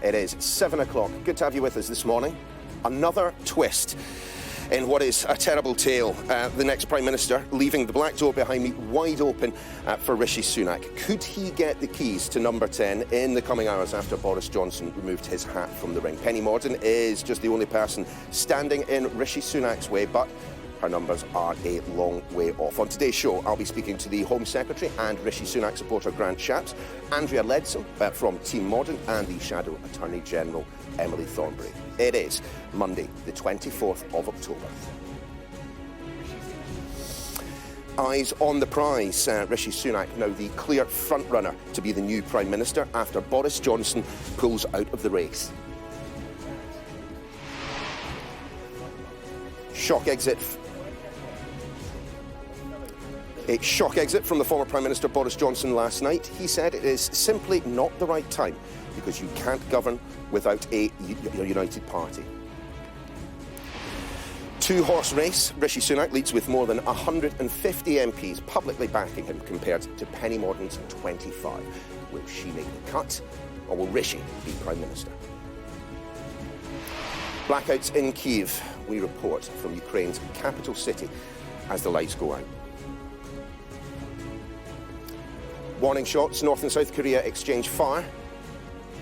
It is 7 o'clock. Good to have you with us this morning. Another twist in what is a terrible tale. The next Prime Minister leaving the black door behind me wide open for Rishi Sunak. Could he get the keys to number 10 in the coming hours after Boris Johnson removed his hat from the ring? Penny Mordaunt is just the only person standing in Rishi Sunak's way, but her numbers are a long way off. On today's show, I'll be speaking to the Home Secretary and Rishi Sunak supporter Grant Shapps, Andrea Leadsom from Team Mordaunt, and the Shadow Attorney General Emily Thornberry. It is Monday, the 24th of October. Eyes on the prize. Rishi Sunak now the clear front-runner to be the new Prime Minister after Boris Johnson pulls out of the race. Shock exit from the former Prime Minister Boris Johnson last night. He said it is simply not the right time because you can't govern without a united party. Two-horse race. Rishi Sunak leads with more than 150 MPs publicly backing him compared to Penny Mordaunt's 25. Will she make the cut or will Rishi be Prime Minister? Blackouts in Kyiv. We report from Ukraine's capital city as the lights go out. Warning shots. North and South Korea exchange fire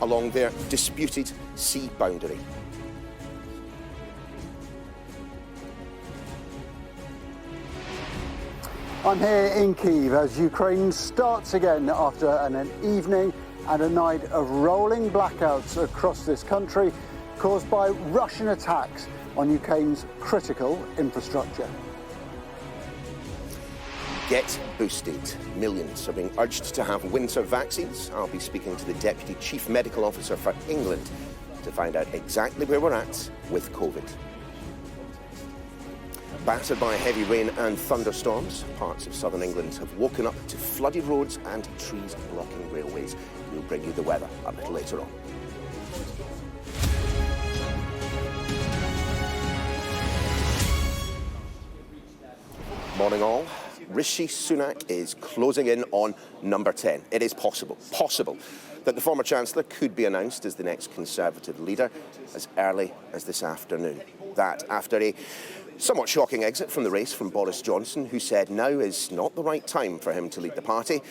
along their disputed sea boundary. I'm here in Kyiv as Ukraine starts again after an evening and a night of rolling blackouts across this country caused by Russian attacks on Ukraine's critical infrastructure. Get boosted. Millions are being urged to have winter vaccines. I'll be speaking to the Deputy Chief Medical Officer for England to find out exactly where we're at with COVID. Battered by heavy rain and thunderstorms, parts of southern England have woken up to flooded roads and trees blocking railways. We'll bring you the weather a little later on. Morning all. Rishi Sunak is closing in on number 10. It is possible that the former Chancellor could be announced as the next Conservative leader as early as this afternoon. That after a somewhat shocking exit from the race from Boris Johnson, who said now is not the right time for him to lead the party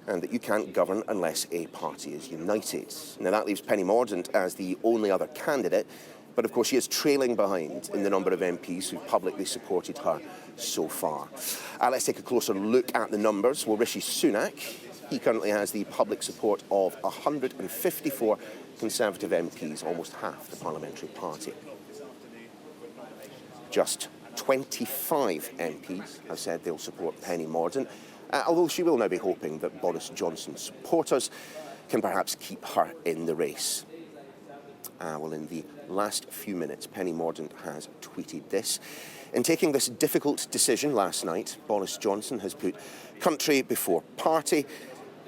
and that you can't govern unless a party is united. Now that leaves Penny Mordaunt as the only other candidate, but of course she is trailing behind in the number of MPs who publicly supported her so far. Let's take a closer look at the numbers. Well, Rishi Sunak, he currently has the public support of 154 Conservative MPs, almost half the parliamentary party. Just 25 MPs have said they'll support Penny Mordaunt, although she will now be hoping that Boris Johnson's supporters can perhaps keep her in the race. Well, in the last few minutes, Penny Mordaunt has tweeted this. In taking this difficult decision last night, Boris Johnson has put country before party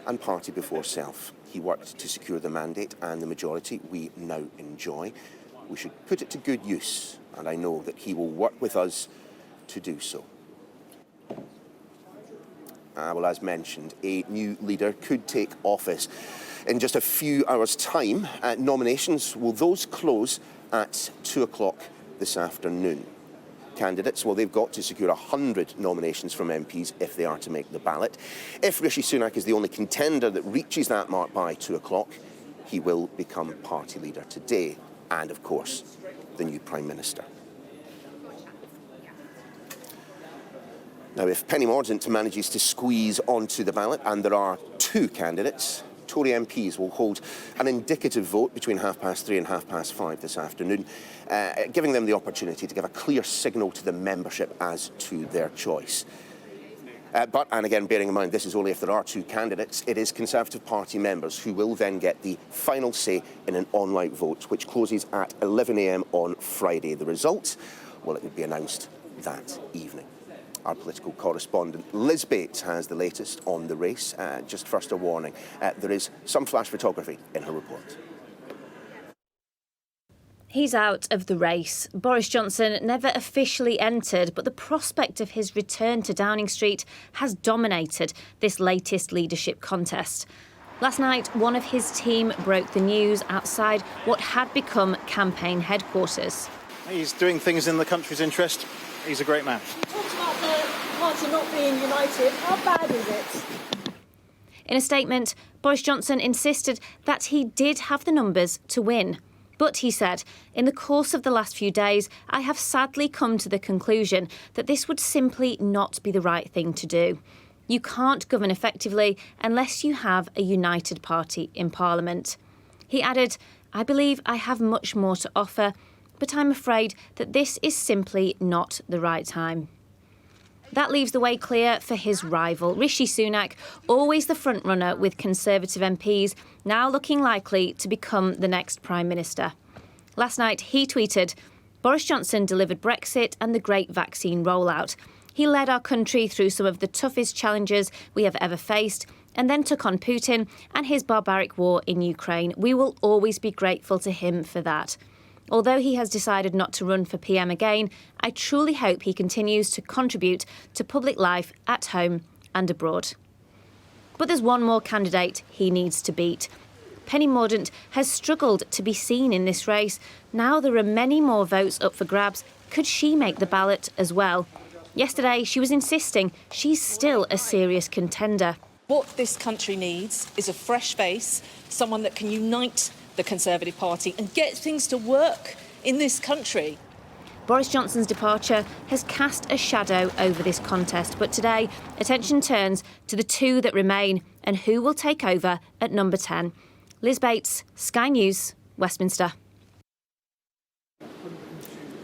and party before self. He worked to secure the mandate and the majority we now enjoy. We should put it to good use, and I know that he will work with us to do so. Well, as mentioned, a new leader could take office in just a few hours' time. Nominations, will those close at 2 o'clock this afternoon? Candidates, well, they've got to secure 100 nominations from MPs if they are to make the ballot. If Rishi Sunak is the only contender that reaches that mark by 2 o'clock, he will become party leader today and, of course, the new Prime Minister. Now, if Penny Mordaunt manages to squeeze onto the ballot, and there are two candidates, Tory MPs will hold an indicative vote between 3:30 and 5:30 this afternoon, giving them the opportunity to give a clear signal to the membership as to their choice. But, and again, bearing in mind this is only if there are two candidates, it is Conservative Party members who will then get the final say in an online vote, which closes at 11 a.m. on Friday. The result, well, it will be announced that evening. Our political correspondent Liz Bates has the latest on the race. Just first a warning, there is some flash photography in her report. He's out of the race. Boris Johnson never officially entered, but the prospect of his return to Downing Street has dominated this latest leadership contest. Last night, one of his team broke the news outside what had become campaign headquarters. He's doing things in the country's interest. He's a great man. Talks about the party not being united. How bad is it? In a statement, Boris Johnson insisted that he did have the numbers to win. But he said, in the course of the last few days, I have sadly come to the conclusion that this would simply not be the right thing to do. You can't govern effectively unless you have a united party in Parliament. He added, I believe I have much more to offer, but I'm afraid that this is simply not the right time. That leaves the way clear for his rival, Rishi Sunak, always the frontrunner with Conservative MPs, now looking likely to become the next Prime Minister. Last night, he tweeted, Boris Johnson delivered Brexit and the great vaccine rollout. He led our country through some of the toughest challenges we have ever faced and then took on Putin and his barbaric war in Ukraine. We will always be grateful to him for that. Although he has decided not to run for PM again, I truly hope he continues to contribute to public life at home and abroad. But there's one more candidate he needs to beat. Penny Mordaunt has struggled to be seen in this race. Now there are many more votes up for grabs. Could she make the ballot as well? Yesterday, she was insisting she's still a serious contender. What this country needs is a fresh face, someone that can unite the Conservative Party and get things to work in this country. Boris Johnson's departure has cast a shadow over this contest, but today attention turns to the two that remain and who will take over at number 10. Liz Bates, Sky News, Westminster.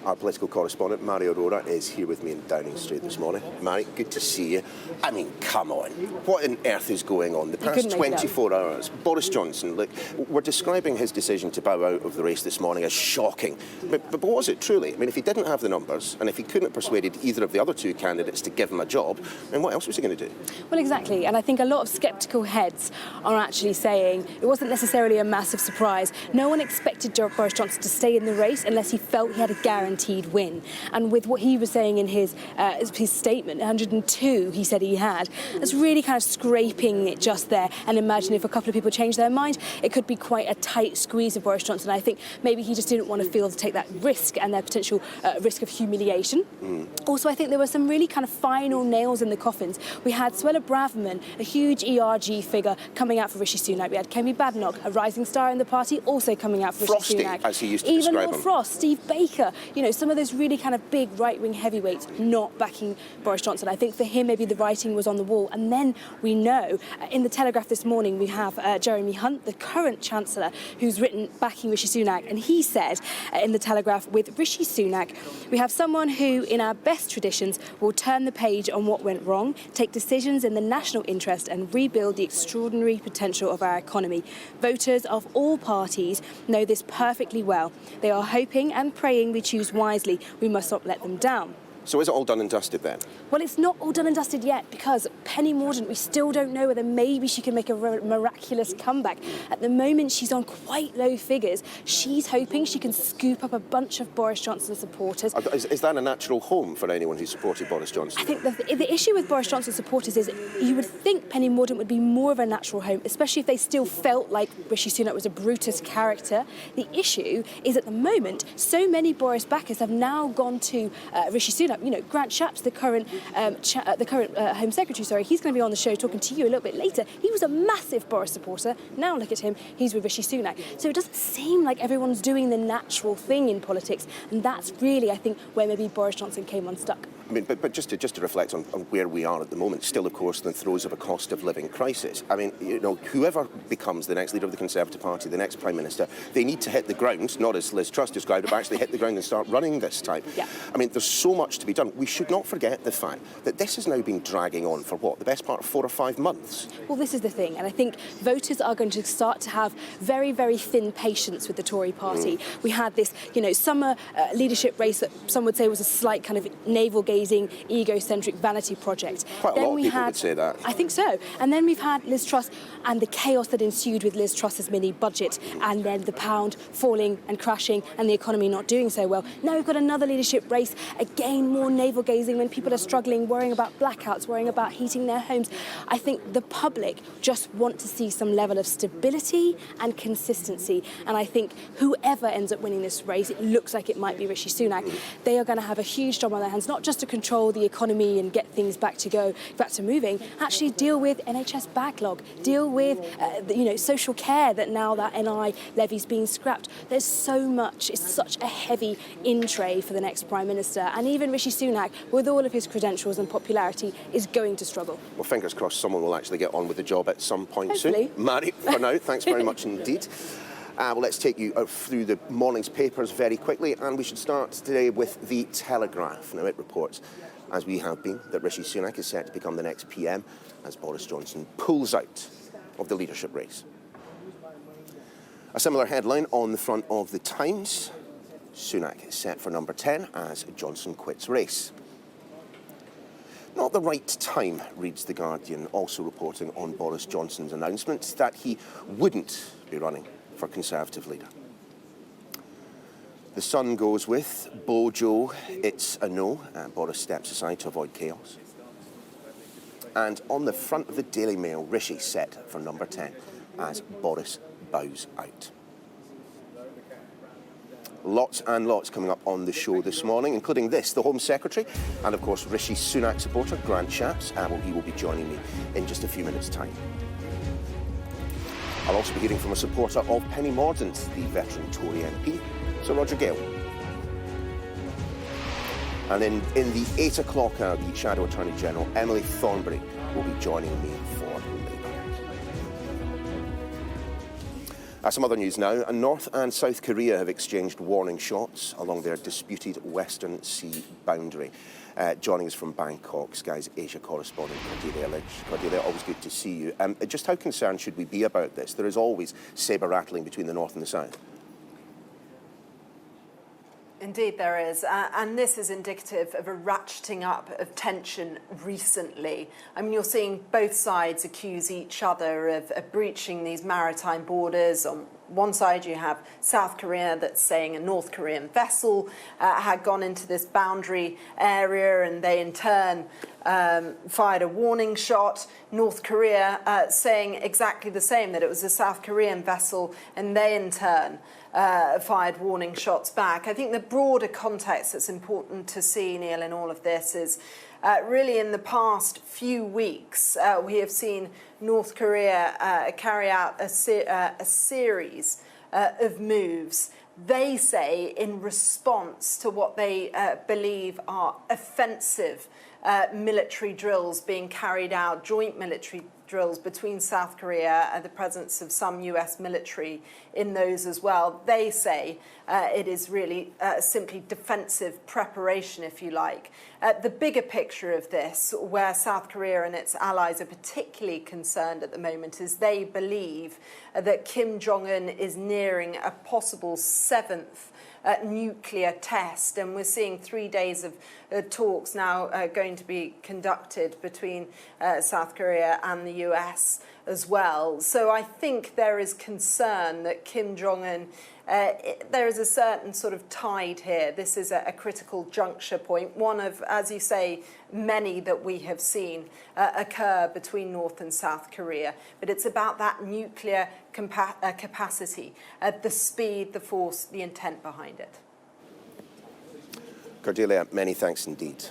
Our political correspondent, Mary Aurora, is here with me in Downing Street this morning. Mary, good to see you. I mean, come on. What on earth is going on? The past 24 hours, Boris Johnson, look, we're describing his decision to bow out of the race this morning as shocking. But was it truly? I mean, if he didn't have the numbers and if he couldn't have persuaded either of the other two candidates to give him a job, then what else was he going to do? Well, exactly. And I think a lot of sceptical heads are actually saying it wasn't necessarily a massive surprise. No one expected Boris Johnson to stay in the race unless he felt he had a guarantee win. And with what he was saying in his statement, 102 he said he had, that's really kind of scraping it just there. And imagine if a couple of people change their mind, it could be quite a tight squeeze of Boris Johnson. I think maybe he just didn't want to take that risk and their potential risk of humiliation. Also, I think there were some really kind of final nails in the coffins. We had Suella Braverman, a huge ERG figure, coming out for Rishi Sunak. We had Kemi Badenoch, a rising star in the party, also coming out for Rishi Sunak. As he used to Even describe Lord him. Frost, Steve Baker, some of those really kind of big right-wing heavyweights not backing Boris Johnson. I think for him, maybe the writing was on the wall. And then we know, in the Telegraph this morning, we have Jeremy Hunt, the current Chancellor, who's written backing Rishi Sunak. And he said in the Telegraph, with Rishi Sunak, we have someone who, in our best traditions, will turn the page on what went wrong, take decisions in the national interest and rebuild the extraordinary potential of our economy. Voters of all parties know this perfectly well. They are hoping and praying we choose wisely. We must not let them down. So is it all done and dusted then? Well, it's not all done and dusted yet because Penny Mordaunt, we still don't know whether maybe she can make a miraculous comeback. At the moment, she's on quite low figures. She's hoping she can scoop up a bunch of Boris Johnson supporters. Is that a natural home for anyone who supported Boris Johnson? I think the issue with Boris Johnson supporters is you would think Penny Mordaunt would be more of a natural home, especially if they still felt like Rishi Sunak was a Brutus character. The issue is at the moment, so many Boris backers have now gone to Rishi Sunak. Grant Shapps, the current Home Secretary, he's going to be on the show talking to you a little bit later. He was a massive Boris supporter. Now look at him, he's with Rishi Sunak. So it doesn't seem like everyone's doing the natural thing in politics, and that's really, I think, where maybe Boris Johnson came unstuck. I mean, but just to reflect on where we are at the moment, still, of course, in the throes of a cost of living crisis. I mean, whoever becomes the next leader of the Conservative Party, the next Prime Minister, they need to hit the ground, not as Liz Truss described it, but actually hit the ground and start running this time. Yeah. I mean, there's so much to be done. We should not forget the fact that this has now been dragging on for the best part of 4 or 5 months. Well, this is the thing, and I think voters are going to start to have very, very thin patience with the Tory party. We had this, summer leadership race that some would say was a slight kind of navel-gazing navel-gazing, egocentric vanity project. Quite a lot of people would say that. I think so. And then we've had Liz Truss and the chaos that ensued with Liz Truss's mini budget, and then the pound falling and crashing and the economy not doing so well. Now we've got another leadership race, again more navel-gazing when people are struggling, worrying about blackouts, worrying about heating their homes. I think the public just want to see some level of stability and consistency. And I think whoever ends up winning this race, it looks like it might be Rishi Sunak, they are going to have a huge job on their hands, not just to control the economy and get things back to moving, actually deal with NHS backlog, deal with social care that now that NI levy's being scrapped. There's so much, it's such a heavy in-tray for the next Prime Minister, and even Rishi Sunak, with all of his credentials and popularity, is going to struggle. Well, fingers crossed someone will actually get on with the job at some point Hopefully. soon. Mary, for now, thanks very much indeed. Well, let's take you out through the morning's papers very quickly, and we should start today with The Telegraph. Now, it reports, as we have been, that Rishi Sunak is set to become the next PM as Boris Johnson pulls out of the leadership race. A similar headline on the front of The Times: Sunak is set for number 10 as Johnson quits race. Not the right time, reads The Guardian, also reporting on Boris Johnson's announcement that he wouldn't be running for Conservative leader. The Sun goes with Bojo, it's a no. Boris steps aside to avoid chaos. And on the front of the Daily Mail, Rishi set for number 10 as Boris bows out. Lots and lots coming up on the show this morning, including this: the Home Secretary and, of course, Rishi Sunak supporter Grant Shapps. He will be joining me in just a few minutes' time. I'll also be hearing from a supporter of Penny Mordaunt, the veteran Tory MP, Sir Roger Gale. And in the 8 o'clock hour, the Shadow Attorney General, Emily Thornberry, will be joining me for Labour. Some other news now. North and South Korea have exchanged warning shots along their disputed Western Sea boundary. Joining us from Bangkok, Sky's Asia correspondent Cordelia Lynch. Cordelia, always good to see you. Just how concerned should we be about this? There is always sabre-rattling between the North and the South. Indeed there is, and this is indicative of a ratcheting up of tension recently. I mean, you're seeing both sides accuse each other of breaching these maritime borders. On one side you have South Korea that's saying a North Korean vessel had gone into this boundary area, and they in turn fired a warning shot. North Korea saying exactly the same, that it was a South Korean vessel, and they in turn fired warning shots back. I think the broader context that's important to see, Neil, in all of this is really in the past few weeks we have seen North Korea carry out a series of moves, they say, in response to what they believe are offensive military drills being carried out, joint military drills between South Korea and the presence of some US military in those as well. They say it is really simply defensive preparation, if you like. The bigger picture of this, where South Korea and its allies are particularly concerned at the moment, is they believe that Kim Jong-un is nearing a possible 7th nuclear test, and we're seeing 3 days of talks now going to be conducted between South Korea and the US as well. So I think there is concern that Kim Jong-un, there is a certain sort of tide here. This is a critical juncture point, one of, as you say, many that we have seen occur between North and South Korea. But it's about that nuclear capacity, the speed, the force, the intent behind it. Cordelia, many thanks indeed.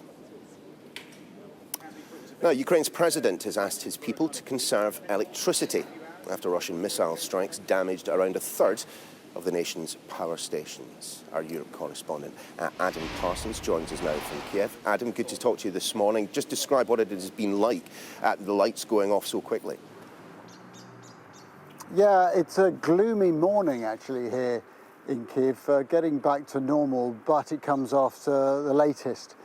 Now, Ukraine's president has asked his people to conserve electricity after Russian missile strikes damaged around a third of the nation's power stations. Our Europe correspondent, Adam Parsons, joins us now from Kiev. Adam, good to talk to you this morning. Just describe what it has been like, the lights going off so quickly. Yeah, it's a gloomy morning actually here in Kiev, getting back to normal, but it comes after the latest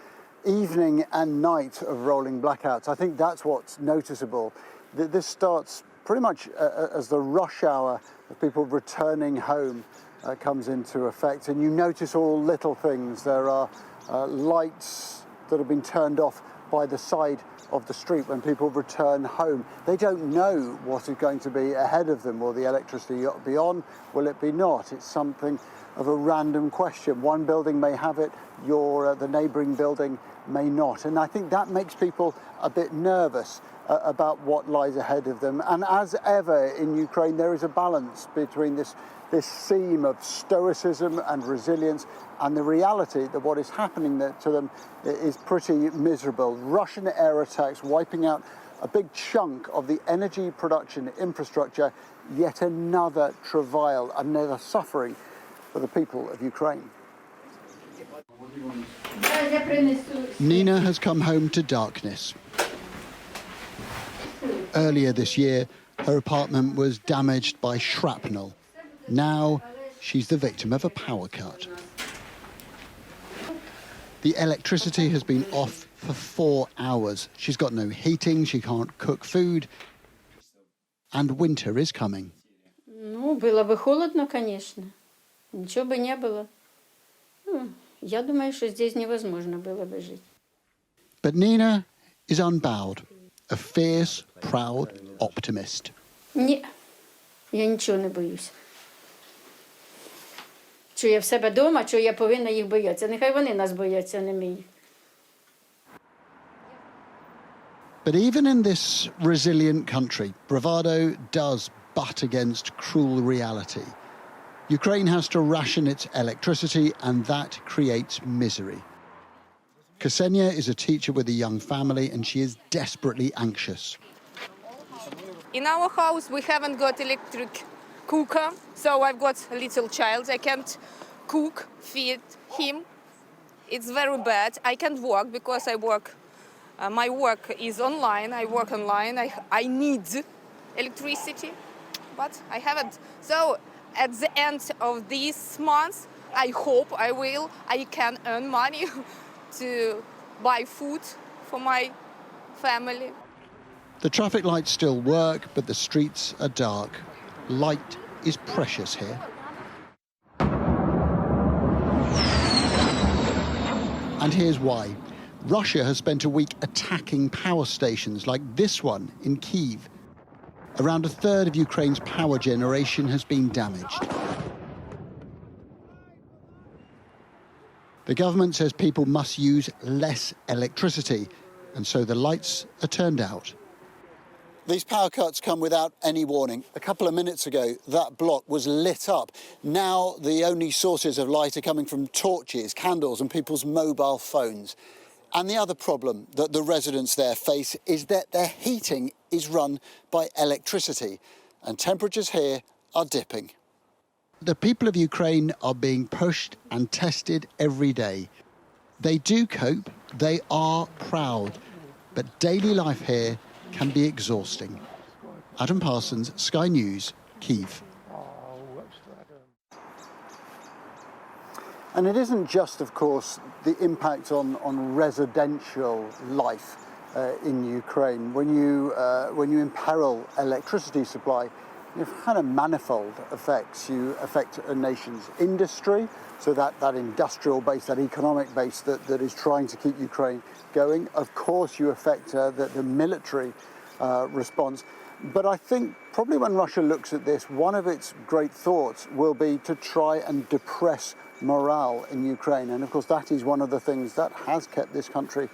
evening and night of rolling blackouts. I think that's what's noticeable. This starts pretty much as the rush hour of people returning home comes into effect, and you notice all little things. There are lights that have been turned off by the side of the street when people return home. They don't know what is going to be ahead of them. Will the electricity be on? Will it be not? It's something of a random question. One building may have it, the neighbouring building may not. And I think that makes people a bit nervous about what lies ahead of them. And as ever in Ukraine, there is a balance between this theme of stoicism and resilience and the reality that what is happening to them is pretty miserable. Russian air attacks wiping out a big chunk of the energy production infrastructure, yet another travail, another suffering for the people of Ukraine. Nina has come home to darkness. Earlier this year, her apartment was damaged by shrapnel. Now, she's the victim of a power cut. The electricity has been off for 4 hours. She's got no heating, she can't cook food, and winter is coming. Ну, было бы холодно, конечно. Ничего бы не было. Я думаю, что здесь невозможно было бы жить. But Nina is unbowed, a fierce, proud optimist. Ні, я нічого не боюсь. Що я в себе вдома, що я повинна їх боятися. Нехай вони нас бояться, а не ми їх. But even in this resilient country, bravado does butt against cruel reality. Ukraine has to ration its electricity, and that creates misery. Ksenia is a teacher with a young family, and she is desperately anxious. In our house, we haven't got electric cooker, so I've got a little child. I can't cook, feed him. It's very bad. I can't work because I work. My work is online. I work online. I need electricity, but I haven't. So at the end of this month, I hope I can earn money to buy food for my family. The traffic lights still work, but the streets are dark. Light is precious here. And here's why. Russia has spent a week attacking power stations like this one in Kyiv. Around a third of Ukraine's power generation has been damaged. The government says people must use less electricity, and so the lights are turned out. These power cuts come without any warning. A couple of minutes ago, that block was lit up. Now the only sources of light are coming from torches, candles and people's mobile phones. And the other problem that the residents there face is that their heating is run by electricity, and temperatures here are dipping. The people of Ukraine are being pushed and tested every day. They do cope, they are proud, but daily life here can be exhausting. Adam Parsons, Sky News, Kyiv. And it isn't just, of course, the impact on residential life in Ukraine. When you imperil electricity supply, you've had a manifold effects. You affect a nation's industry, so that industrial base, that economic base that is trying to keep Ukraine going. Of course, you affect the military response. But I think probably when Russia looks at this, one of its great thoughts will be to try and depress morale in Ukraine. And of course, that is one of the things that has kept this country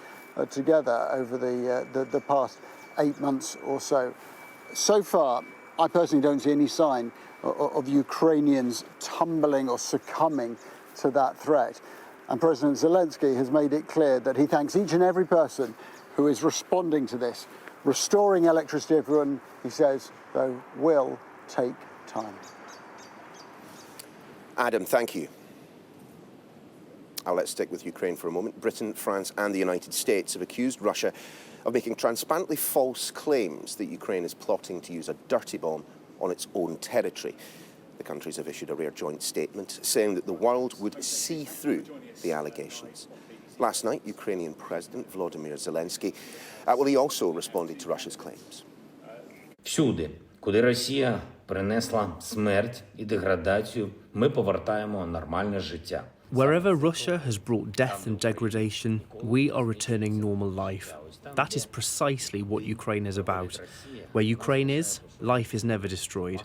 together over the past 8 months or so. So far, I personally don't see any sign of Ukrainians tumbling or succumbing to that threat. And President Zelensky has made it clear that he thanks each and every person who is responding to this. Restoring electricity to everyone, he says, though, will take time. Adam, thank you. Let's stick with Ukraine for a moment. Britain, France and the United States have accused Russia of making transparently false claims that Ukraine is plotting to use a dirty bomb on its own territory. The countries have issued a rare joint statement saying that the world would see through the allegations. Last night, Ukrainian President Volodymyr Zelensky, he also responded to Russia's claims. Всюди, куди Росія принесла смерть і деградацію ми повертаємо нормальне життя. Wherever Russia has brought death and degradation, we are returning normal life. That is precisely what Ukraine is about. Where Ukraine is, life is never destroyed.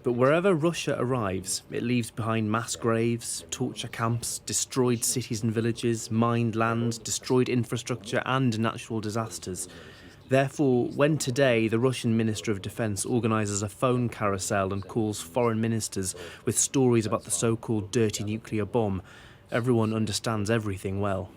But wherever Russia arrives, it leaves behind mass graves, torture camps, destroyed cities and villages, mined land, destroyed infrastructure and natural disasters. Therefore, when today the Russian Minister of Defence organises a phone carousel and calls foreign ministers with stories about the so-called dirty nuclear bomb, everyone understands everything well.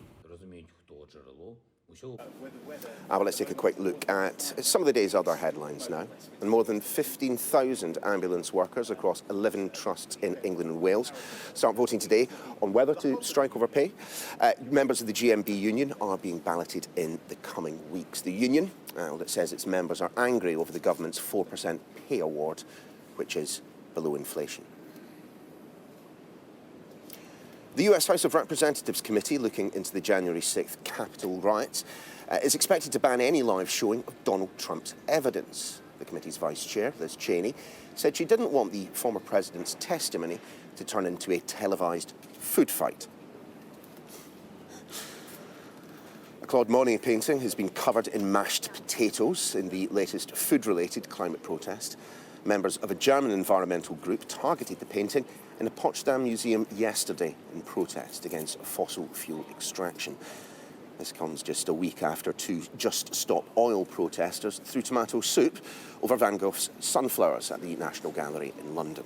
Well, let's take a quick look at some of the day's other headlines now. And more than 15,000 ambulance workers across 11 trusts in England and Wales start voting today on whether to strike over pay. Members of the GMB union are being balloted in the coming weeks. The union, it says its members are angry over the government's 4% pay award, which is below inflation. The US House of Representatives Committee, looking into the January 6th Capitol riots, is expected to ban any live showing of Donald Trump's evidence. The committee's vice chair, Liz Cheney, said she didn't want the former president's testimony to turn into a televised food fight. A Claude Monet painting has been covered in mashed potatoes in the latest food-related climate protest. Members of a German environmental group targeted the painting in a Potsdam museum yesterday in protest against fossil fuel extraction. This comes just a week after two Just Stop Oil protesters threw tomato soup over Van Gogh's sunflowers at the National Gallery in London.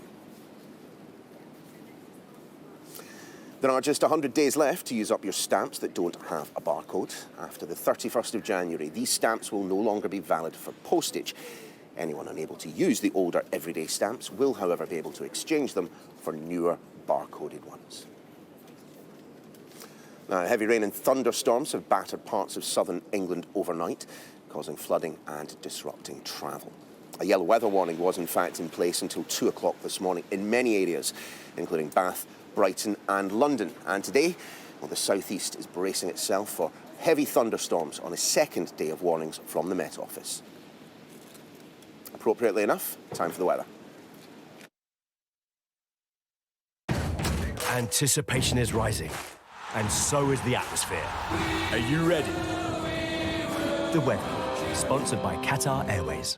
There are just 100 days left to use up your stamps that don't have a barcode. After the 31st of January, these stamps will no longer be valid for postage. Anyone unable to use the older everyday stamps will, however, be able to exchange them for newer barcoded ones. Now, heavy rain and thunderstorms have battered parts of southern England overnight, causing flooding and disrupting travel. A yellow weather warning was in fact in place until 2 o'clock this morning in many areas, including Bath, Brighton and London. And today, well, the southeast is bracing itself for heavy thunderstorms on a second day of warnings from the Met Office. Appropriately enough, time for the weather. Anticipation is rising, and so is the atmosphere. Are you ready? The weather, sponsored by Qatar Airways.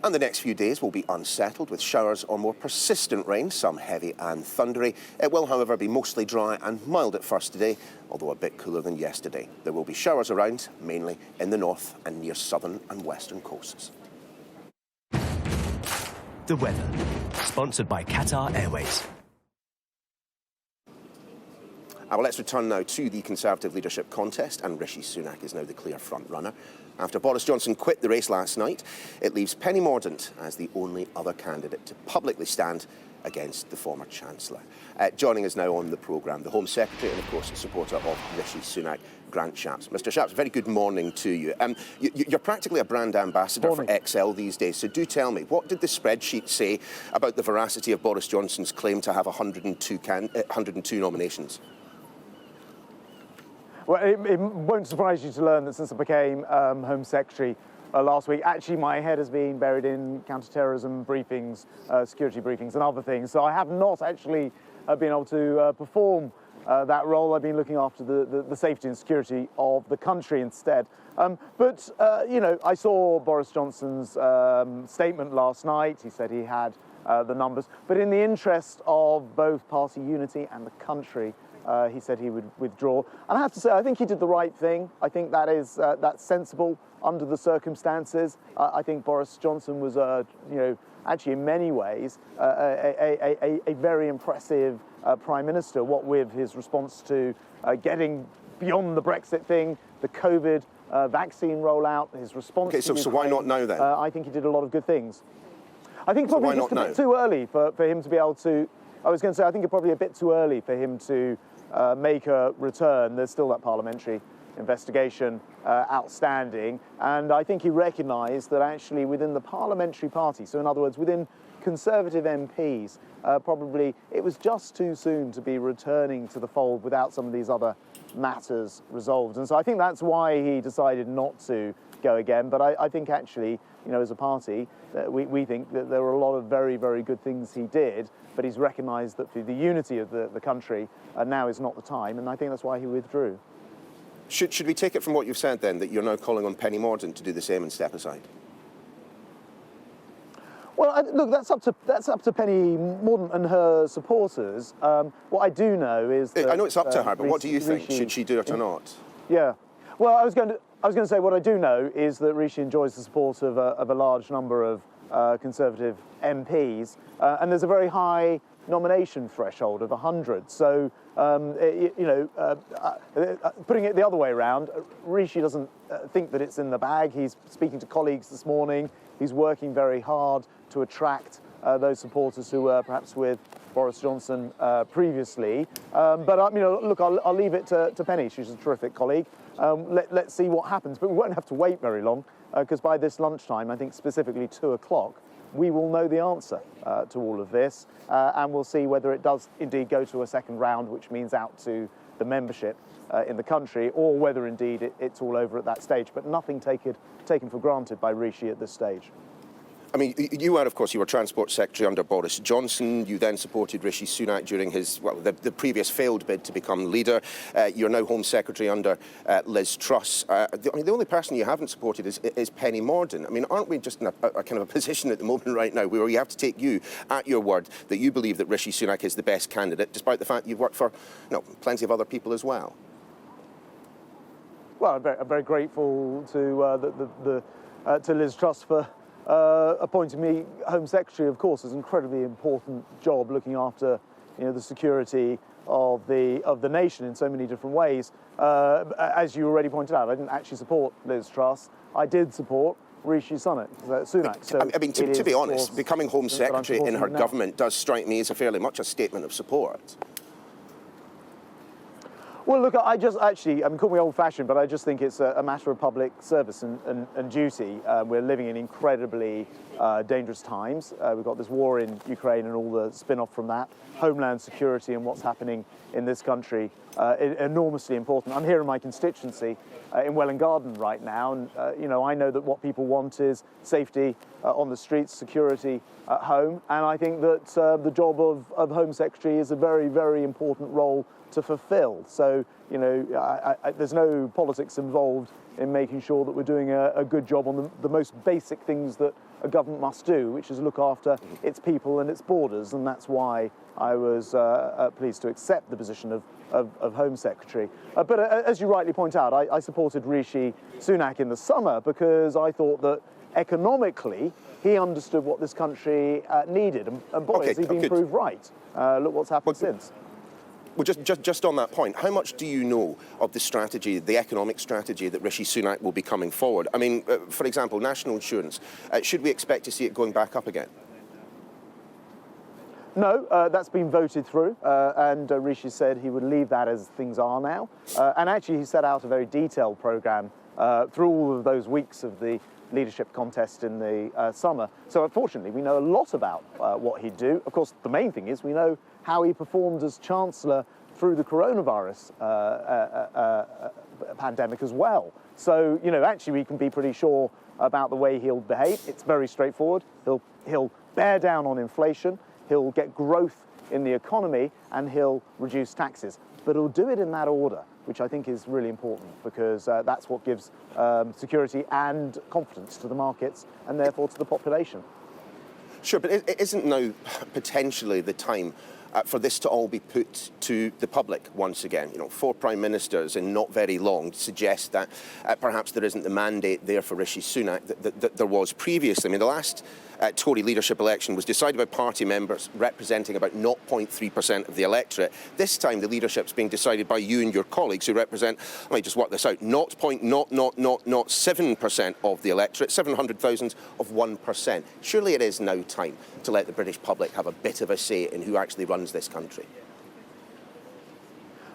And the next few days will be unsettled with showers or more persistent rain, some heavy and thundery. It will, however, be mostly dry and mild at first today, although a bit cooler than yesterday. There will be showers around, mainly in the north and near southern and western coasts. The weather, sponsored by Qatar Airways. Well, let's return now to the Conservative leadership contest, and Rishi Sunak is now the clear front-runner. After Boris Johnson quit the race last night, it leaves Penny Mordaunt as the only other candidate to publicly stand against the former Chancellor. Joining us now on the programme, the Home Secretary and, of course, a supporter of Rishi Sunak, Grant Shapps. Mr Shapps, very good morning to you. You're practically a brand ambassador for XL these days, so do tell me, what did the spreadsheet say about the veracity of Boris Johnson's claim to have 102 nominations? Well, it won't surprise you to learn that since I became Home Secretary last week, actually my head has been buried in counter-terrorism briefings, security briefings and other things. So I have not actually been able to perform that role. I've been looking after the safety and security of the country instead. You know, I saw Boris Johnson's statement last night. He said he had the numbers. But in the interest of both party unity and the country, he said he would withdraw. And I have to say, I think he did the right thing. I think that is that's sensible under the circumstances. I think Boris Johnson was, you know, actually in many ways a very impressive Prime Minister, what with his response to getting beyond the Brexit thing, the COVID vaccine rollout, his response to so why not now then? I think he did a lot of good things. I think probably just a bit too early for him to be able to, I was going to say, I think it's probably a bit too early for him to make a return. There's still that parliamentary investigation outstanding, and I think he recognised that actually within the parliamentary party, so in other words within Conservative MPs, probably it was just too soon to be returning to the fold without some of these other matters resolved. And so I think that's why he decided not to go again. But I think actually, you know, as a party, we think that there were a lot of very, very good things he did, but he's recognised that for the unity of the country, now is not the time, and I think that's why he withdrew. Should we take it from what you've said then that you're now calling on Penny Mordaunt to do the same and step aside? Well, look, that's up to Penny Mordaunt and her supporters. What I do know is that, I know it's up to her, but what do you think? Should she do it or not? Yeah. Well, I was going to say what I do know is that Rishi enjoys the support of a large number of Conservative MPs, and there's a very high nomination threshold of 100. So, putting it the other way around, Rishi doesn't think that it's in the bag. He's speaking to colleagues this morning. He's working very hard to attract those supporters who were perhaps with Boris Johnson previously. But look, I'll leave it to Penny. She's a terrific colleague. Let's see what happens. But we won't have to wait very long, because by this lunchtime, I think specifically 2 o'clock, we will know the answer to all of this, and we'll see whether it does indeed go to a second round, which means out to the membership in the country, or whether indeed it's all over at that stage. But nothing taken for granted by Rishi at this stage. I mean, you were, of course, you were Transport Secretary under Boris Johnson. You then supported Rishi Sunak during his, well, the previous failed bid to become leader. You're now Home Secretary under Liz Truss. The only person you haven't supported is Penny Mordaunt. I mean, aren't we just in a kind of a position at the moment right now where we have to take you at your word that you believe that Rishi Sunak is the best candidate, despite the fact you've worked for plenty of other people as well? Well, I'm very grateful to Liz Truss for appointing me Home Secretary. Of course, is an incredibly important job, looking after the security of the nation in so many different ways. As you already pointed out, I didn't actually support Liz Truss. I did support Rishi Sunak. So I mean, to be honest, becoming Home Secretary in her government does strike me as fairly much a statement of support. Well, look, I mean, call me old-fashioned, but I just think it's a matter of public service and duty. We're living in incredibly dangerous times. We've got this war in Ukraine and all the spin-off from that. Homeland security and what's happening in this country is enormously important. I'm here in my constituency in Welwyn Garden right now, and I know that what people want is safety on the streets, security at home, and I think that the job of Home Secretary is a very, very important role to fulfill. So, there's no politics involved in making sure that we're doing a good job on the most basic things that a government must do, which is look after its people and its borders, and that's why I was pleased to accept the position of Home Secretary. But as you rightly point out, I supported Rishi Sunak in the summer because I thought that economically he understood what this country needed, and boy, has he been proved right. Look what's happened since. Well, just on that point, how much do you know of the strategy, the economic strategy that Rishi Sunak will be coming forward? I mean, for example, national insurance, should we expect to see it going back up again? No, that's been voted through, and Rishi said he would leave that as things are now. And actually, he set out a very detailed programme through all of those weeks of the leadership contest in the summer. So unfortunately, we know a lot about what he'd do. Of course, the main thing is we know how he performed as Chancellor through the coronavirus pandemic as well. So, actually we can be pretty sure about the way he'll behave. It's very straightforward. He'll bear down on inflation, he'll get growth in the economy, and he'll reduce taxes. But he'll do it in that order, which I think is really important, because that's what gives security and confidence to the markets and therefore to the population. Sure, but isn't now potentially the time for this to all be put to the public once again? 4 prime ministers in not very long suggest that perhaps there isn't the mandate there for Rishi Sunak that there was previously. I mean, the last Tory leadership election was decided by party members representing about 0.3% of the electorate. This time the leadership's being decided by you and your colleagues who represent, let me just work this out, 0.00007% of the electorate, 700,000 of 1%. Surely it is now time to let the British public have a bit of a say in who actually runs this country.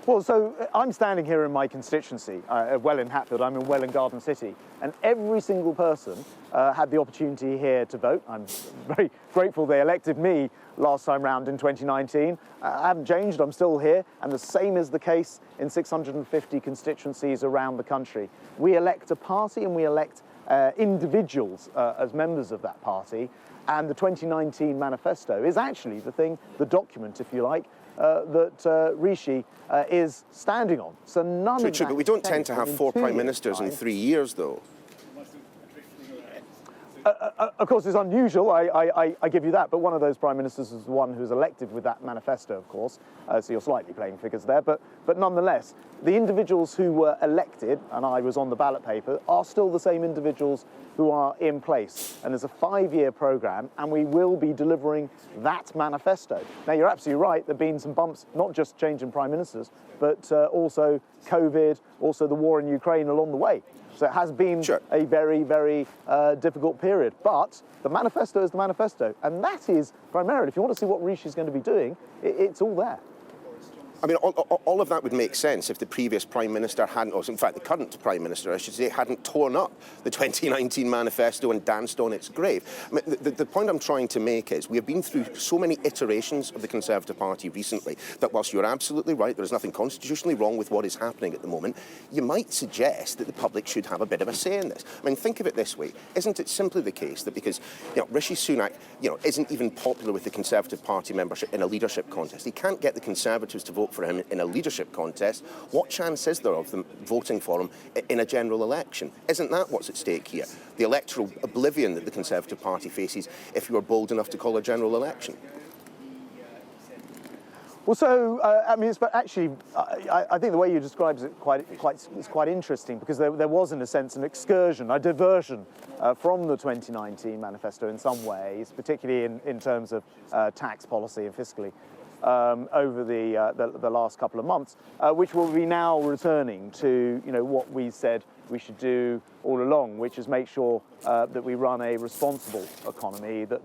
Well, so I'm standing here in my constituency, in Hatfield. I'm in Welwyn Garden City, and every single person had the opportunity here to vote. I'm very grateful they elected me last time round in 2019. I haven't changed, I'm still here, and the same is the case in 650 constituencies around the country. We elect a party and we elect individuals as members of that party. And the 2019 manifesto is actually the document, if you like, that Rishi is standing on. So none of that. True, but we don't tend to have 4 prime ministers in 3 years, though. Of course, it's unusual, I give you that, but one of those prime ministers is the one who was elected with that manifesto, of course, so you're slightly playing figures there, but nonetheless, the individuals who were elected, and I was on the ballot paper, are still the same individuals who are in place, and there's a 5-year programme, and we will be delivering that manifesto. Now, you're absolutely right, there have been some bumps, not just change in prime ministers, but also COVID, also the war in Ukraine along the way. So it has been a very, very difficult period. But the manifesto is the manifesto. And that is primarily, if you want to see what Rishi is going to be doing, it's all there. I mean, all of that would make sense if the previous Prime Minister hadn't, or in fact the current Prime Minister, I should say, hadn't torn up the 2019 manifesto and danced on its grave. I mean, the point I'm trying to make is we have been through so many iterations of the Conservative Party recently that whilst you're absolutely right, there is nothing constitutionally wrong with what is happening at the moment, you might suggest that the public should have a bit of a say in this. I mean, think of it this way. Isn't it simply the case that because, Rishi Sunak, isn't even popular with the Conservative Party membership in a leadership contest, he can't get the Conservatives to vote for him in a leadership contest, what chance is there of them voting for him in a general election? Isn't that what's at stake here? The electoral oblivion that the Conservative Party faces if you are bold enough to call a general election? Well, so, I mean, actually, I think the way you describe it is quite interesting because there was, in a sense, an excursion, a diversion from the 2019 manifesto in some ways, particularly in terms of tax policy and fiscally. Over the last couple of months, which will be now returning to what we said we should do all along, which is make sure that we run a responsible economy, that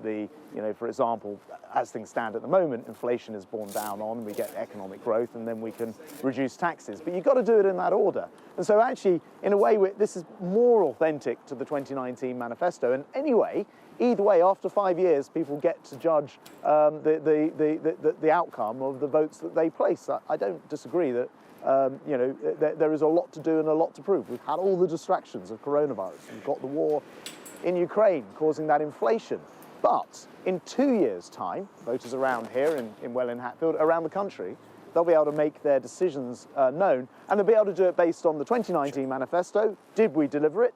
for example, as things stand at the moment, inflation is borne down on, we get economic growth, and then we can reduce taxes. But you've got to do it in that order. And so actually, in a way, this is more authentic to the 2019 manifesto. And anyway, either way, after 5 years, people get to judge the outcome of the votes that they place. I don't disagree that there is a lot to do and a lot to prove. We've had all the distractions of coronavirus. We've got the war in Ukraine causing that inflation. But in 2 years' time, voters around here in Welwyn Hatfield, around the country, they'll be able to make their decisions known, and they'll be able to do it based on the 2019 manifesto. Did we deliver it?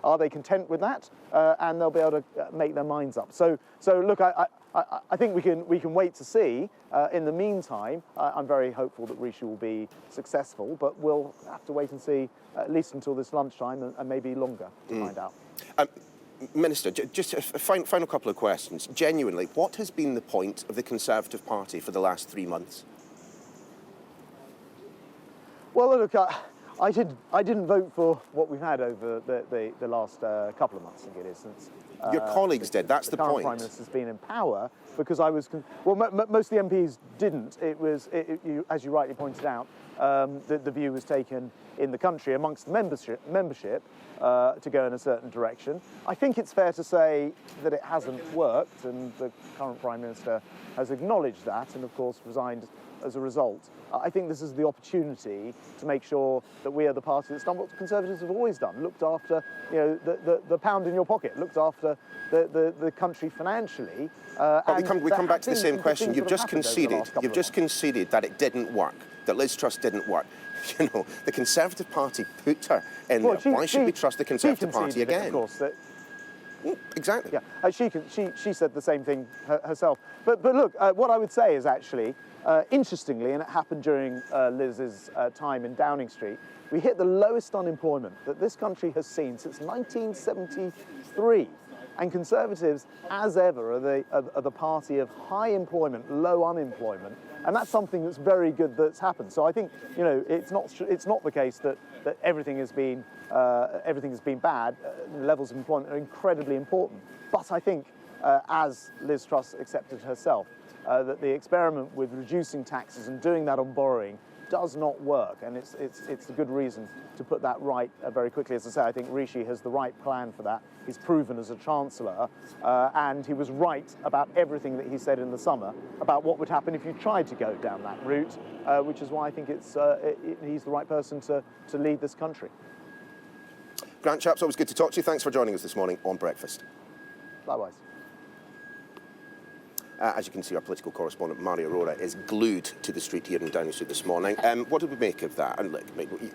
Are they content with that? And they'll be able to make their minds up. So look, I think we can wait to see. In the meantime, I'm very hopeful that Rishi will be successful, but we'll have to wait and see at least until this lunchtime and maybe longer to find out. Minister, just a final couple of questions. Genuinely, what has been the point of the Conservative Party for the last 3 months? Well, look, I didn't vote for what we've had over the last couple of months, I think it is, since... Your colleagues did, that's the point. The Prime Minister's been in power because I was... most of the MPs didn't. It was, as you rightly pointed out, the view was taken in the country amongst the membership to go in a certain direction. I think it's fair to say that it hasn't worked, and the current Prime Minister has acknowledged that and, of course, resigned as a result. I think this is the opportunity to make sure that we are the party that's done what the Conservatives have always done, looked after the pound in your pocket, looked after the country financially. But we come back to the same question. You've just conceded that it didn't work, that Liz Truss didn't work. The Conservative Party put her in there. Why should we trust the Conservative Party again? Of course, exactly. Yeah, she said the same thing herself. But look, what I would say is actually, interestingly, and it happened during Liz's time in Downing Street, we hit the lowest unemployment that this country has seen since 1973. And Conservatives, as ever, are the party of high employment, low unemployment, and that's something that's very good that's happened. So I think it's not the case that everything has been bad. Levels of employment are incredibly important. But I think, as Liz Truss accepted herself, that the experiment with reducing taxes and doing that on borrowing does not work, and it's a good reason to put that right very quickly. As I say, I think Rishi has the right plan for that. He's proven as a Chancellor, and he was right about everything that he said in the summer about what would happen if you tried to go down that route, which is why I think he's the right person to lead this country. Grant Shapps, always good to talk to you. Thanks for joining us this morning on Breakfast. Likewise. As you can see, our political correspondent, Mario Rora, is glued to the street here in Downing Street this morning. What did we make of that? And look,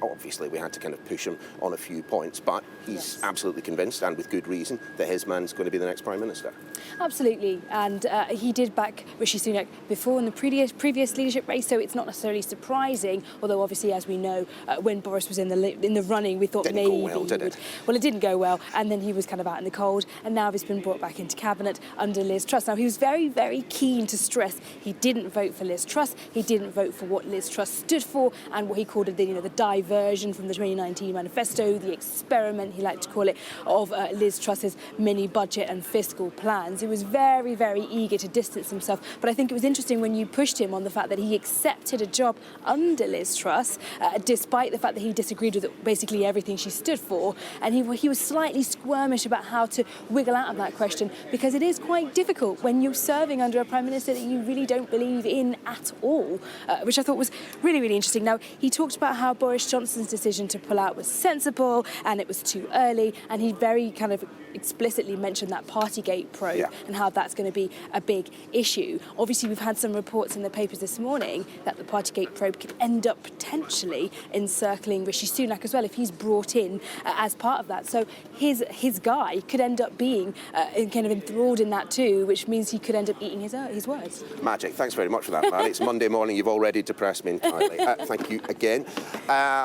obviously we had to kind of push him on a few points, but he's absolutely convinced, and with good reason, that his man's going to be the next Prime Minister. Absolutely, and he did back Rishi Sunak before in the previous leadership race, so it's not necessarily surprising, although obviously, as we know, when Boris was in the running, we thought maybe he would. Well, it didn't go well, and then he was kind of out in the cold, and now he's been brought back into cabinet under Liz Truss. Now, he was very, very keen to stress he didn't vote for Liz Truss, he didn't vote for what Liz Truss stood for, and what he called the diversion from the 2019 manifesto, the experiment, he liked to call it, of Liz Truss's mini budget and fiscal plans. He was very, very eager to distance himself, but I think it was interesting when you pushed him on the fact that he accepted a job under Liz Truss, despite the fact that he disagreed with basically everything she stood for, and he was slightly squirmish about how to wiggle out of that question, because it is quite difficult when you're serving under a Prime Minister that you really don't believe in at all, which I thought was really, really interesting. Now, he talked about how Boris Johnson's decision to pull out was sensible and it was too early, and he very kind of explicitly mentioned that Partygate probe and how that's going to be a big issue. Obviously, we've had some reports in the papers this morning that the Partygate probe could end up potentially encircling Rishi Sunak as well if he's brought in as part of that. So his guy could end up being kind of enthralled in that too, which means he could end up eating his words. Magic. Thanks very much for that, man. It's Monday morning. You've already depressed me entirely. Thank you again.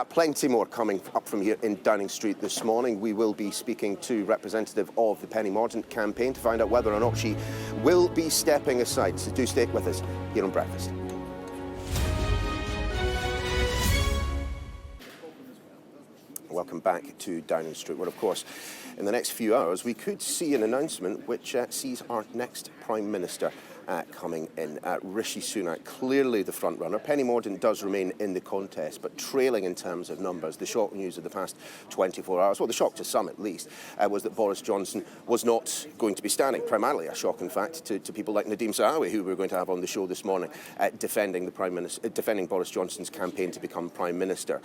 Plenty more coming up from here in Downing Street this morning. We will be speaking to representative of the Penny Mordaunt campaign to find out whether or not she will be stepping aside. So do stay with us here on Breakfast. Welcome back to Downing Street, where, of course, in the next few hours, we could see an announcement which sees our next Prime Minister coming in. Rishi Sunak, clearly the front runner. Penny Mordaunt does remain in the contest, but trailing in terms of numbers. The shock news of the past 24 hours, well, the shock to some at least, was that Boris Johnson was not going to be standing. Primarily a shock, in fact, to people like Nadhim Zahawi, who we're going to have on the show this morning, defending Boris Johnson's campaign to become Prime Minister.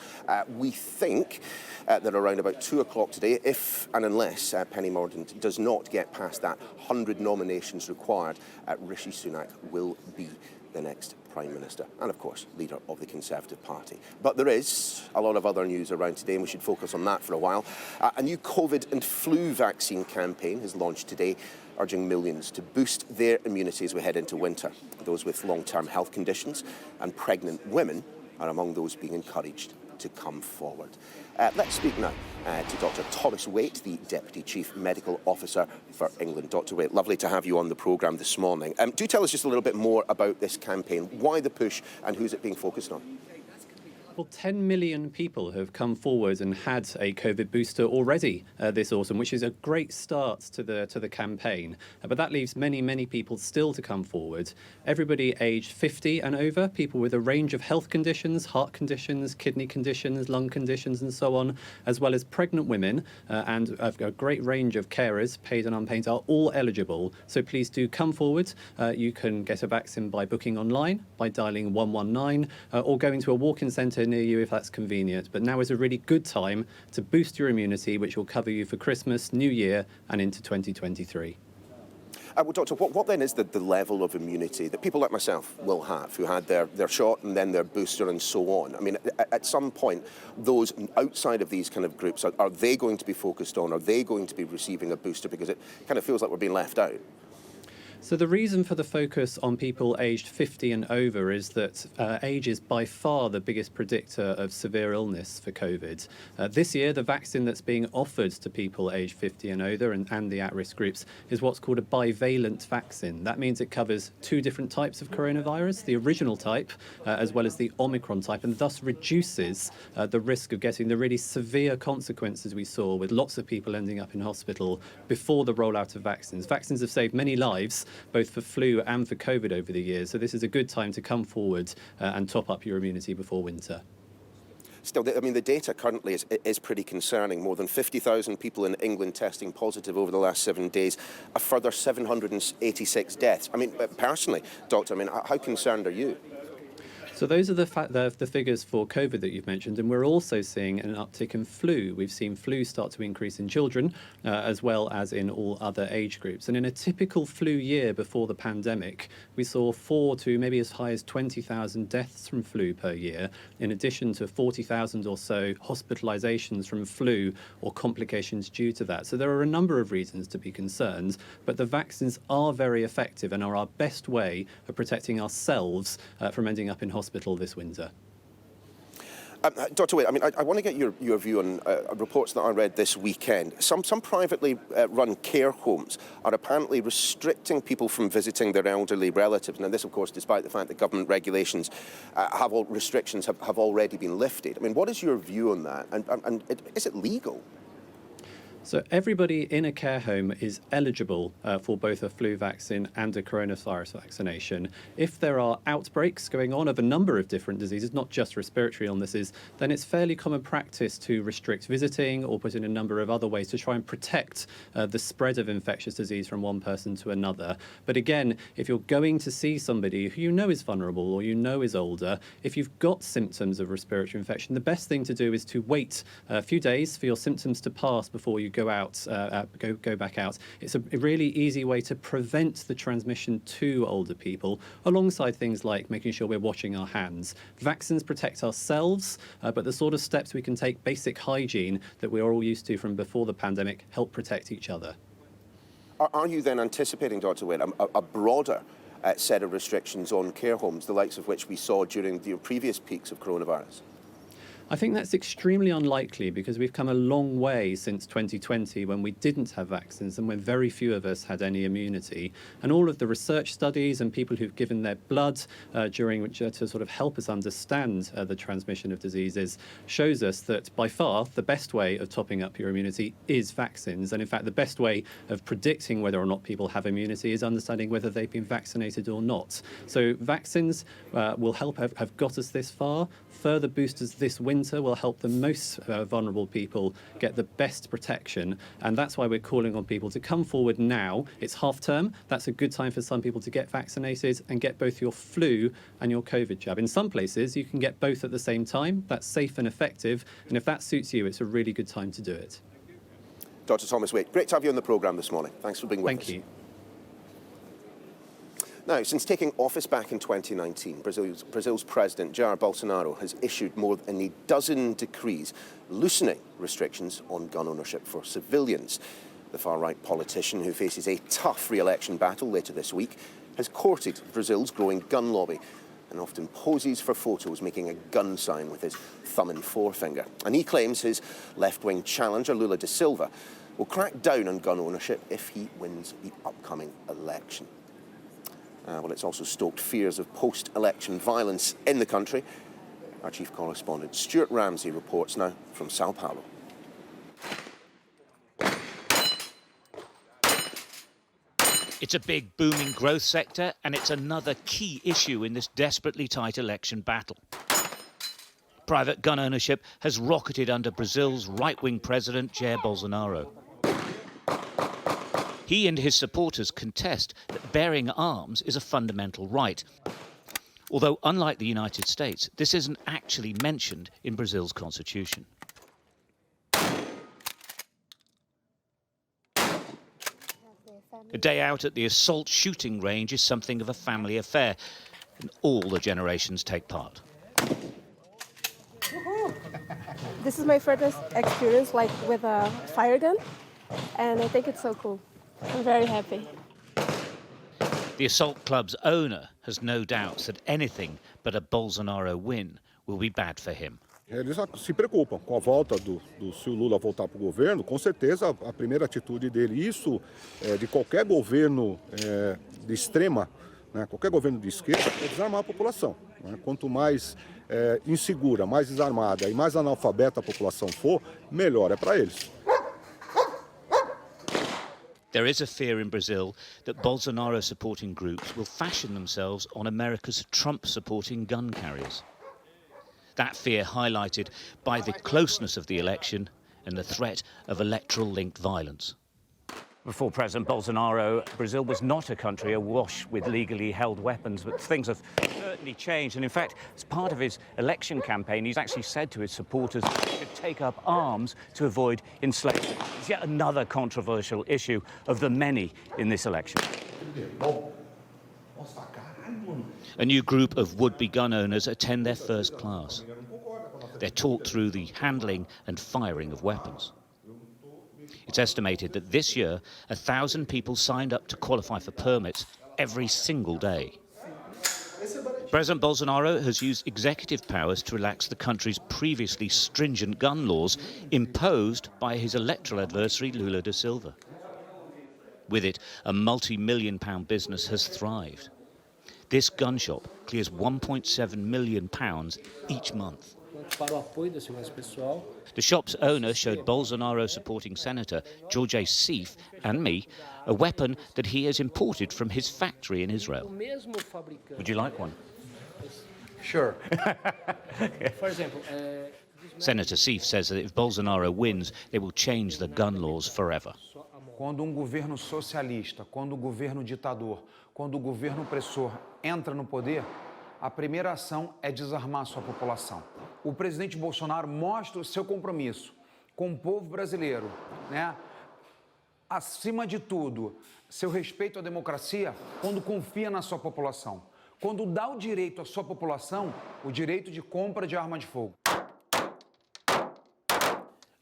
We think that around about 2 o'clock today, if and unless Penny Mordaunt does not get past that 100 nominations required, Rishi Sunak will be the next Prime Minister and, of course, leader of the Conservative Party. But there is a lot of other news around today, and we should focus on that for a while. A new COVID and flu vaccine campaign has launched today, urging millions to boost their immunity as we head into winter. Those with long-term health conditions and pregnant women are among those being encouraged to come forward. Let's speak now to Dr. Thomas Waite, the Deputy Chief Medical Officer for England. Dr. Waite, lovely to have you on the programme this morning. Do tell us just a little bit more about this campaign. Why the push and who's it being focused on? Well, 10 million people have come forward and had a COVID booster already this autumn, which is a great start to the campaign. But that leaves many, many people still to come forward. Everybody aged 50 and over, people with a range of health conditions, heart conditions, kidney conditions, lung conditions, and so on, as well as pregnant women and a great range of carers, paid and unpaid, are all eligible. So please do come forward. You can get a vaccine by booking online, by dialing 119, or going to a walk-in centre near you if that's convenient. But now is a really good time to boost your immunity, which will cover you for Christmas, New Year and into 2023. Well, Doctor, what then is the level of immunity that people like myself will have, who had their shot and then their booster and so on? I mean, at some point, those outside of these kind of groups, are they going to be focused on? Are they going to be receiving a booster? Because it kind of feels like we're being left out. So the reason for the focus on people aged 50 and over is that age is by far the biggest predictor of severe illness for COVID. This year, the vaccine that's being offered to people aged 50 and over and the at-risk groups is what's called a bivalent vaccine. That means it covers 2 different types of coronavirus, the original type as well as the Omicron type, and thus reduces the risk of getting the really severe consequences we saw with lots of people ending up in hospital before the rollout of vaccines. Vaccines have saved many lives, both for flu and for COVID over the years. So this is a good time to come forward and top up your immunity before winter. Still, I mean, the data currently is pretty concerning. More than 50,000 people in England testing positive over the last 7 days, a further 786 deaths. I mean, personally, Doctor, how concerned are you? So those are the figures for COVID that you've mentioned, and we're also seeing an uptick in flu. We've seen flu start to increase in children as well as in all other age groups. And in a typical flu year before the pandemic, we saw 4 to maybe as high as 20,000 deaths from flu per year, in addition to 40,000 or so hospitalizations from flu or complications due to that. So there are a number of reasons to be concerned, but the vaccines are very effective and are our best way of protecting ourselves from ending up in hospital this winter. Dr. Wade, I want to get your view on reports that I read this weekend. Some privately run care homes are apparently restricting people from visiting their elderly relatives. Now, this, of course, despite the fact that government regulations restrictions have already been lifted. I mean, what is your view on that? And is it legal? So everybody in a care home is eligible for both a flu vaccine and a coronavirus vaccination. If there are outbreaks going on of a number of different diseases, not just respiratory illnesses, then it's fairly common practice to restrict visiting or put in a number of other ways to try and protect the spread of infectious disease from one person to another. But again, if you're going to see somebody who you know is vulnerable or you know is older, if you've got symptoms of respiratory infection, the best thing to do is to wait a few days for your symptoms to pass before you go back out. It's a really easy way to prevent the transmission to older people, alongside things like making sure we're washing our hands. Vaccines protect ourselves, but the sort of steps we can take, basic hygiene that we're all used to from before the pandemic, help protect each other. Are you then anticipating, Dr. Wade, a broader set of restrictions on care homes, the likes of which we saw during the previous peaks of coronavirus? I think that's extremely unlikely because we've come a long way since 2020 when we didn't have vaccines and when very few of us had any immunity. And all of the research studies and people who've given their blood during which to sort of help us understand the transmission of diseases shows us that by far the best way of topping up your immunity is vaccines. And in fact, the best way of predicting whether or not people have immunity is understanding whether they've been vaccinated or not. So vaccines will help have got us this far. Further boosters this winter will help the most vulnerable people get the best protection. And that's why we're calling on people to come forward now. It's half term. That's a good time for some people to get vaccinated and get both your flu and your COVID jab. In some places, you can get both at the same time. That's safe and effective. And if that suits you, it's a really good time to do it. Dr. Thomas Wade, great to have you on the programme this morning. Thanks for being with us. Thank you. Now, since taking office back in 2019, Brazil's president, Jair Bolsonaro, has issued more than a dozen decrees loosening restrictions on gun ownership for civilians. The far-right politician, who faces a tough re-election battle later this week, has courted Brazil's growing gun lobby and often poses for photos making a gun sign with his thumb and forefinger. And he claims his left-wing challenger, Lula da Silva, will crack down on gun ownership if he wins the upcoming election. Well, it's also stoked fears of post-election violence in the country. Our chief correspondent, Stuart Ramsey, reports now from Sao Paulo. It's a big, booming growth sector, and it's another key issue in this desperately tight election battle. Private gun ownership has rocketed under Brazil's right-wing president, Jair Bolsonaro. He and his supporters contest that bearing arms is a fundamental right. Although, unlike the United States, this isn't actually mentioned in Brazil's constitution. A day out at the assault shooting range is something of a family affair, and all the generations take part. This is my first experience with a fire gun, and I think it's so cool. I'm very happy. The assault club's owner has no doubts that anything but a Bolsonaro win will be bad for him. Eles se preocupam com a volta se o Lula voltar para o governo, com certeza a primeira atitude dele, isso de qualquer governo de extrema, né, qualquer governo de esquerda, é desarmar a população. Né? Quanto mais insegura, mais desarmada e mais analfabeta a população for, melhor é para eles. There is a fear in Brazil that Bolsonaro-supporting groups will fashion themselves on America's Trump-supporting gun carriers. That fear highlighted by the closeness of the election and the threat of electoral-linked violence. Before President Bolsonaro, Brazil was not a country awash with legally held weapons, but things have certainly changed. And in fact, as part of his election campaign, he's actually said to his supporters that they should take up arms to avoid enslavement. It's yet another controversial issue of the many in this election. A new group of would-be gun owners attend their first class. They're taught through the handling and firing of weapons. It's estimated that this year, 1,000 people signed up to qualify for permits every single day. President Bolsonaro has used executive powers to relax the country's previously stringent gun laws imposed by his electoral adversary Lula da Silva. With it, a multi-million-pound business has thrived. This gun shop clears £1.7 million each month. The shop's owner showed Bolsonaro-supporting Senator George Sif and me a weapon that he has imported from his factory in Israel. Would you like one? Sure. For example, Senator Sif says that if Bolsonaro wins, they will change the gun laws forever. Quando governo socialista, quando governo ditador, quando governo opressor entra no poder, a primeira ação é desarmar sua população. O presidente Bolsonaro mostra o seu compromisso com o povo brasileiro, né? Acima de tudo, seu respeito à democracia quando confia na sua população. Quando dá o direito à sua população, o direito de compra de arma de fogo.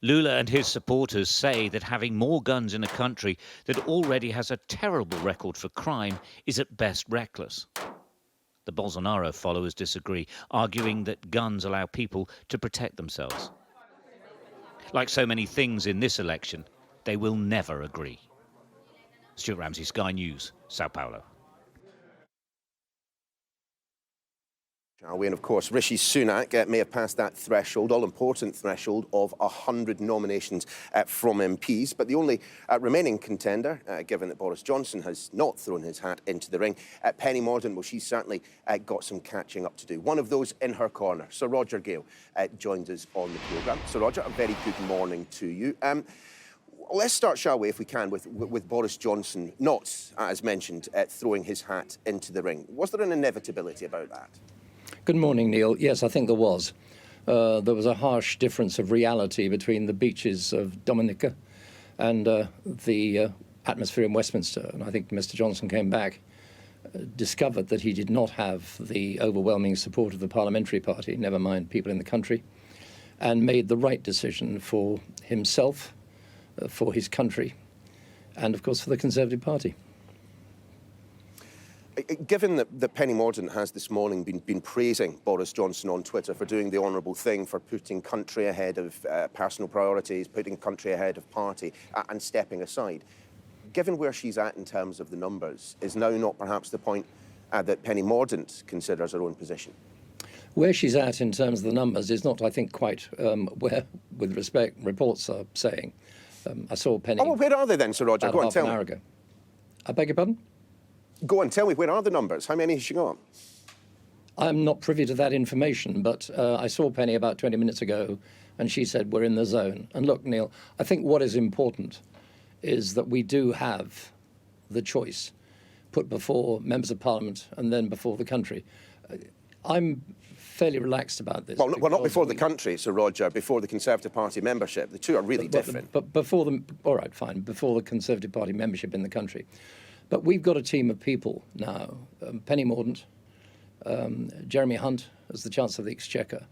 Lula and his supporters say that having more guns in a country that already has a terrible record for crime is at best reckless. The Bolsonaro followers disagree, arguing that guns allow people to protect themselves. Like so many things in this election, they will never agree. Stuart Ramsey, Sky News, Sao Paulo. Shall we? And of course, Rishi Sunak may have passed that threshold, all-important threshold of 100 nominations from MPs. But the only remaining contender, given that Boris Johnson has not thrown his hat into the ring, Penny Mordaunt, well, she's certainly got some catching up to do. One of those in her corner, Sir Roger Gale, joins us on the programme. Sir Roger, a very good morning to you. Let's start, shall we, if we can, with Boris Johnson not, as mentioned, throwing his hat into the ring. Was there an inevitability about that? Good morning, Neil. Yes, I think there was. There was a harsh difference of reality between the beaches of Dominica and the atmosphere in Westminster. And I think Mr. Johnson came back, discovered that he did not have the overwhelming support of the parliamentary party, never mind people in the country, and made the right decision for himself, for his country, and, of course, for the Conservative Party. Given that Penny Mordaunt has this morning been praising Boris Johnson on Twitter for doing the honourable thing, for putting country ahead of personal priorities, putting country ahead of party and stepping aside, given where she's at in terms of the numbers, is now not perhaps the point that Penny Mordaunt considers her own position? Where she's at in terms of the numbers is not, I think, quite where, with respect, reports are saying. I saw Penny... Oh, well, where are they then, Sir Roger? Go on, tell me. Half an hour ago. I beg your pardon? Go on, tell me, where are the numbers? How many has she got? I'm not privy to that information, but I saw Penny about 20 minutes ago, and she said we're in the zone. And look, Neil, I think what is important is that we do have the choice put before members of Parliament and then before the country. I'm fairly relaxed about this. Well, not before the country, Sir Roger, before the Conservative Party membership. The two are really different. But before the... All right, fine, before the Conservative Party membership in the country. But we've got a team of people now, Penny Mordaunt, Jeremy Hunt as the Chancellor of the Exchequer,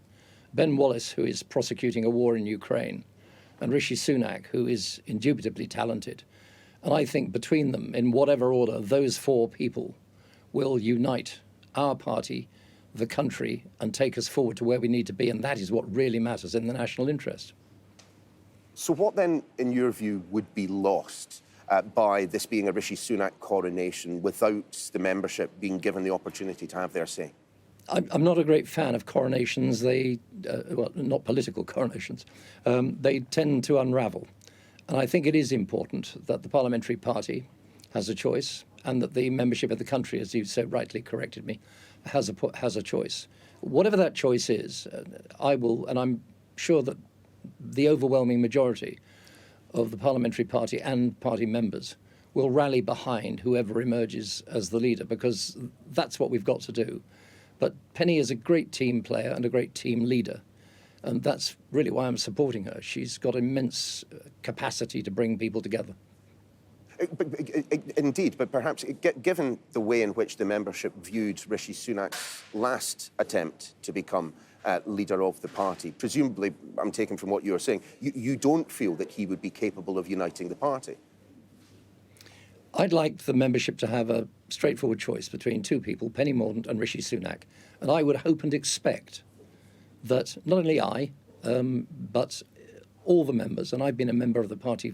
Ben Wallace, who is prosecuting a war in Ukraine, and Rishi Sunak, who is indubitably talented. And I think between them, in whatever order, those four people will unite our party, the country, and take us forward to where we need to be. And that is what really matters in the national interest. So what then, in your view, would be lost by this being a Rishi Sunak coronation without the membership being given the opportunity to have their say? I'm not a great fan of coronations. They, well, not political coronations. They tend to unravel. And I think it is important that the parliamentary party has a choice and that the membership of the country, as you so rightly corrected me, has a choice. Whatever that choice is, I will, and I'm sure that the overwhelming majority of the parliamentary party and party members will rally behind whoever emerges as the leader, because that's what we've got to do. But Penny is a great team player and a great team leader, and that's really why I'm supporting her. She's got immense capacity to bring people together. Indeed, but perhaps given the way in which the membership viewed Rishi Sunak's last attempt to become leader of the party, presumably, I'm taking from what you're saying, you don't feel that he would be capable of uniting the party? I'd like the membership to have a straightforward choice between two people, Penny Mordaunt and Rishi Sunak. And I would hope and expect that not only I, but all the members, and I've been a member of the party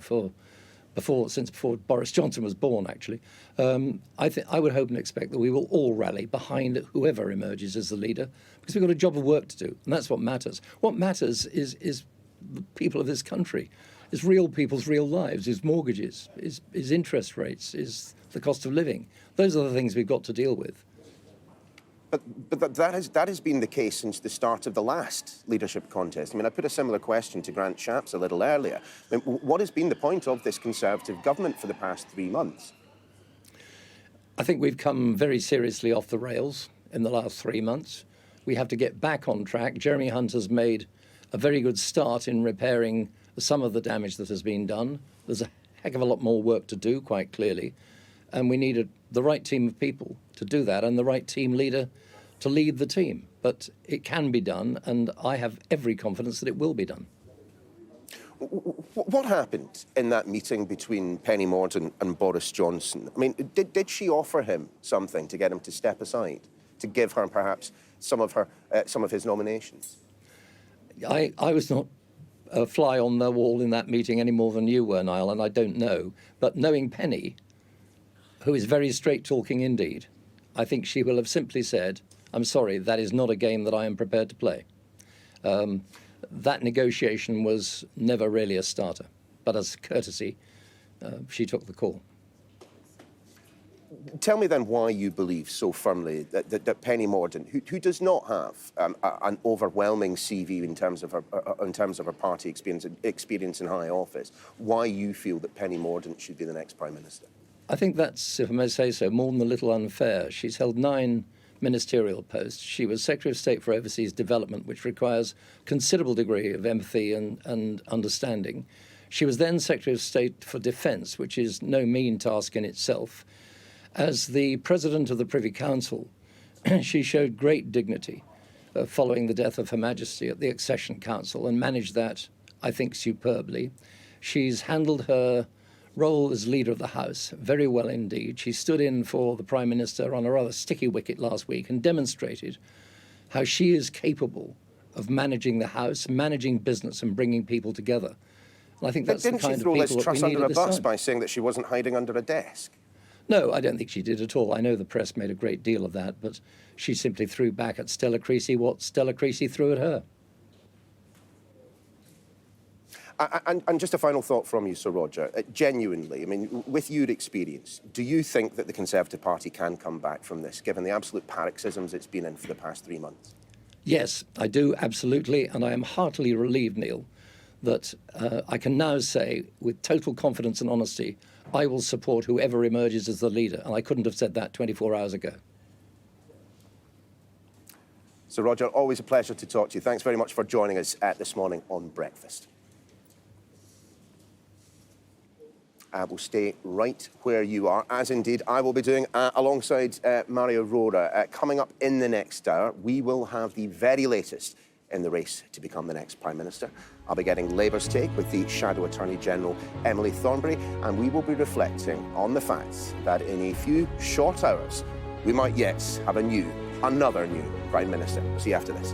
since before Boris Johnson was born, actually, I would hope and expect that we will all rally behind whoever emerges as the leader, because we've got a job of work to do, and that's what matters. What matters is the people of this country. Is real people's real lives, is mortgages, is interest rates, is the cost of living. Those are the things we've got to deal with. But that has been the case since the start of the last leadership contest. I mean, I put a similar question to Grant Shapps a little earlier. I mean, what has been the point of this Conservative government for the past 3 months? I think we've come very seriously off the rails in the last 3 months. We have to get back on track. Jeremy Hunt has made a very good start in repairing some of the damage that has been done. There's a heck of a lot more work to do, quite clearly, and we need the right team of people to do that and the right team leader to lead the team. But it can be done, and I have every confidence that it will be done. What happened in that meeting between Penny Mordaunt and Boris Johnson? I mean, did she offer him something to get him to step aside, to give her perhaps some of his nominations? I was not a fly on the wall in that meeting any more than you were, Niall, and I don't know. But knowing Penny, who is very straight-talking indeed, I think she will have simply said, I'm sorry, that is not a game that I am prepared to play. That negotiation was never really a starter, but as courtesy, she took the call. Tell me then why you believe so firmly that Penny Mordaunt, who does not have an overwhelming CV in terms of her party experience in high office, why you feel that Penny Mordaunt should be the next Prime Minister? I think that's, if I may say so, more than a little unfair. She's held 9 ministerial posts. She was Secretary of State for Overseas Development, which requires considerable degree of empathy and understanding. She was then Secretary of State for Defence, which is no mean task in itself. As the President of the Privy Council, she showed great dignity following the death of Her Majesty at the Accession Council and managed that, I think, superbly. She's handled her role as leader of the House very well indeed. She stood in for the Prime Minister on a rather sticky wicket last week and demonstrated how she is capable of managing the House, managing business and bringing people together. And I think that's the kind of people that we need at this time. Didn't she throw Liz Truss under a bus by saying that she wasn't hiding under a desk? No, I don't think she did at all. I know the press made a great deal of that, but she simply threw back at Stella Creasy what Stella Creasy threw at her. And just a final thought from you, Sir Roger. Genuinely, I mean, with your experience, do you think that the Conservative Party can come back from this, given the absolute paroxysms it's been in for the past 3 months? Yes, I do, absolutely, and I am heartily relieved, Neil, that I can now say, with total confidence and honesty, I will support whoever emerges as the leader, and I couldn't have said that 24 hours ago. Sir Roger, always a pleasure to talk to you. Thanks very much for joining us this morning on Breakfast. Will stay right where you are, as indeed I will be doing alongside Mario Rora. Coming up in the next hour, we will have the very latest in the race to become the next Prime Minister. I'll be getting Labour's take with the Shadow Attorney General, Emily Thornberry, and we will be reflecting on the fact that in a few short hours, we might yet have another new Prime Minister. See you after this.